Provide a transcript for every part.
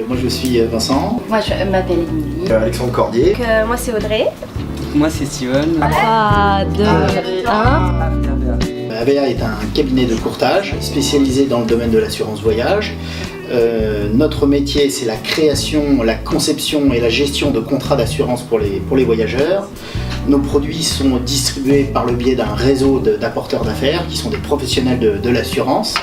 Moi je suis Vincent. Moi je m'appelle Émilie. Alexandre Cordier. Moi c'est Audrey. Moi c'est Steven. 3, 2, 1. AVA est un cabinet de courtage spécialisé dans le domaine de l'assurance voyage. Notre métier, c'est la création, la conception et la gestion de contrats d'assurance pour les voyageurs. Nos produits sont distribués par le biais d'un réseau d'apporteurs d'affaires qui sont des professionnels de l'assurance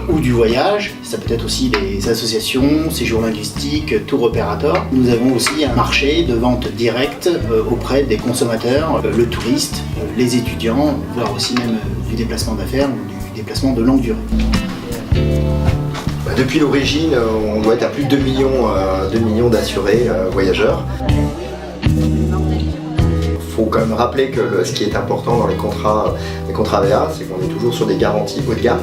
ou du voyage. Ça peut être aussi des associations, séjours linguistiques, tour opérateurs. Nous avons aussi un marché de vente directe auprès des consommateurs, le touriste, les étudiants, voire aussi même du déplacement d'affaires ou du déplacement de longue durée. Depuis l'origine, on doit être à plus de 2 millions d'assurés voyageurs. Il faut quand même rappeler que ce qui est important dans les contrats AVA, c'est qu'on est toujours sur des garanties haut de gamme.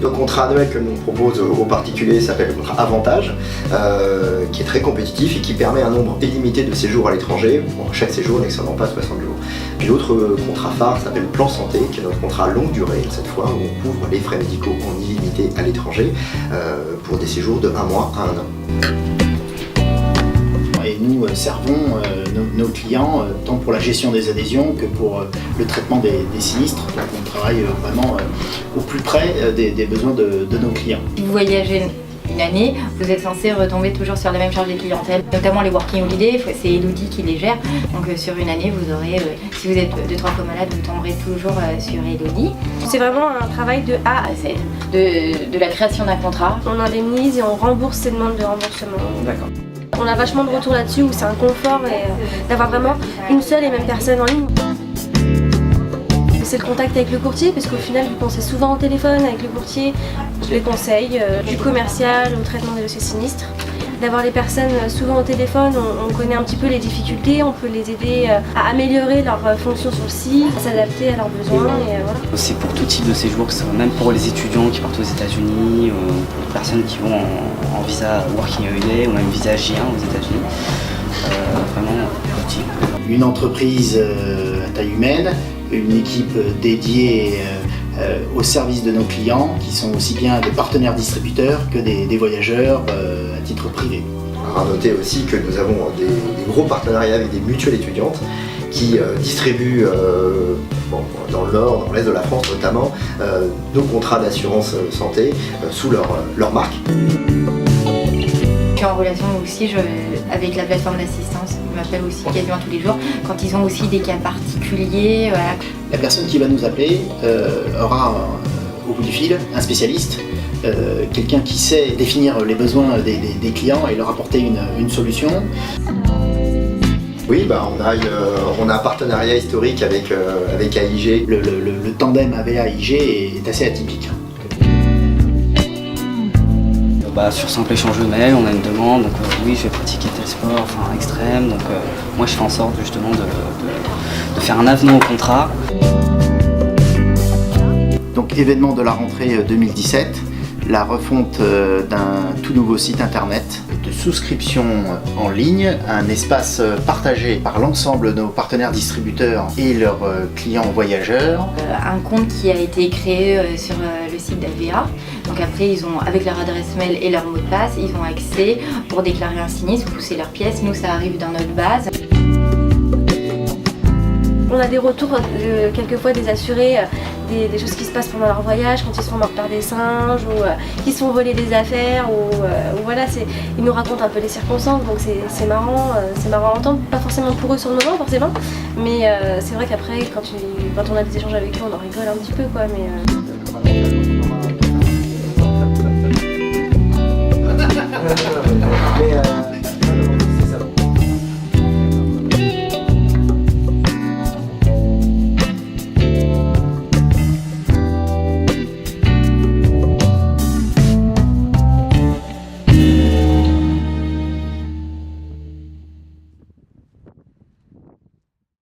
Le contrat annuel que nous propose aux particuliers s'appelle le contrat Avantage, qui est très compétitif et qui permet un nombre illimité de séjours à l'étranger, pour chaque séjour n'excédant pas 60 jours. Puis l'autre contrat phare s'appelle le Plan Santé, qui est notre contrat longue durée, cette fois, où on couvre les frais médicaux en illimité à l'étranger pour des séjours de 1 mois à 1 an. Et nous servons nos clients tant pour la gestion des adhésions que pour le traitement des sinistres. Donc on travaille vraiment au plus près des besoins de nos clients. Si vous voyagez une année, vous êtes censé retomber toujours sur la même charge de clientèle, notamment les working holidays, c'est Elodie qui les gère. Donc sur une année, vous aurez, si vous êtes 2-3 fois malade, vous tomberez toujours sur Elodie. C'est vraiment un travail de A à Z. De la création d'un contrat. On indemnise et on rembourse ces demandes de remboursement. D'accord. On a vachement de retours là-dessus où c'est un confort d'avoir vraiment une seule et même personne en ligne. C'est le contact avec le courtier, parce qu'au final, vous pensez souvent au téléphone avec le courtier, les conseils, du commercial au traitement des dossiers sinistres. D'avoir les personnes souvent au téléphone, on connaît un petit peu les difficultés, on peut les aider à améliorer leur fonction sur le site, à s'adapter à leurs besoins. Et voilà. C'est pour tout type de séjour, même pour les étudiants qui partent aux États-Unis, pour les personnes qui vont en visa Working Holiday ou même visa J1 aux États-Unis. Vraiment tout type. Une entreprise à taille humaine, une équipe dédiée au service de nos clients, qui sont aussi bien des partenaires distributeurs que des voyageurs à titre privé. À noter aussi que nous avons des gros partenariats avec des mutuelles étudiantes qui distribuent dans le nord, dans l'est de la France notamment, nos contrats d'assurance santé sous leur marque. Je suis en relation aussi avec la plateforme d'assistance, ils m'appellent aussi quasiment tous les jours, quand ils ont aussi des cas particuliers. Voilà. La personne qui va nous appeler aura au bout du fil un spécialiste, quelqu'un qui sait définir les besoins des clients et leur apporter une solution. Oui, on a un partenariat historique avec AIG. Le tandem AVA-AIG est assez atypique. Sur simple échange de mail, on a une demande, donc oui, je vais pratiquer tel sport, extrême, donc moi je fais en sorte justement de faire un avenant au contrat. Donc événement de la rentrée 2017, la refonte d'un tout nouveau site internet de souscription en ligne, un espace partagé par l'ensemble de nos partenaires distributeurs et leurs clients voyageurs. Un compte qui a été créé sur le site d'AVA. Donc après, ils ont, avec leur adresse mail et leur mot de passe, ils ont accès pour déclarer un sinistre, pousser leurs pièces. Nous, ça arrive dans notre base. On a des retours quelquefois des assurés, des choses qui se passent pendant leur voyage, quand ils se font mordre par des singes ou qu'ils se font voler des affaires. Voilà, ils nous racontent un peu les circonstances, donc c'est marrant à entendre. Pas forcément pour eux sur le moment, forcément, mais c'est vrai qu'après, quand on a des échanges avec eux, on en rigole un petit peu, quoi. Mais,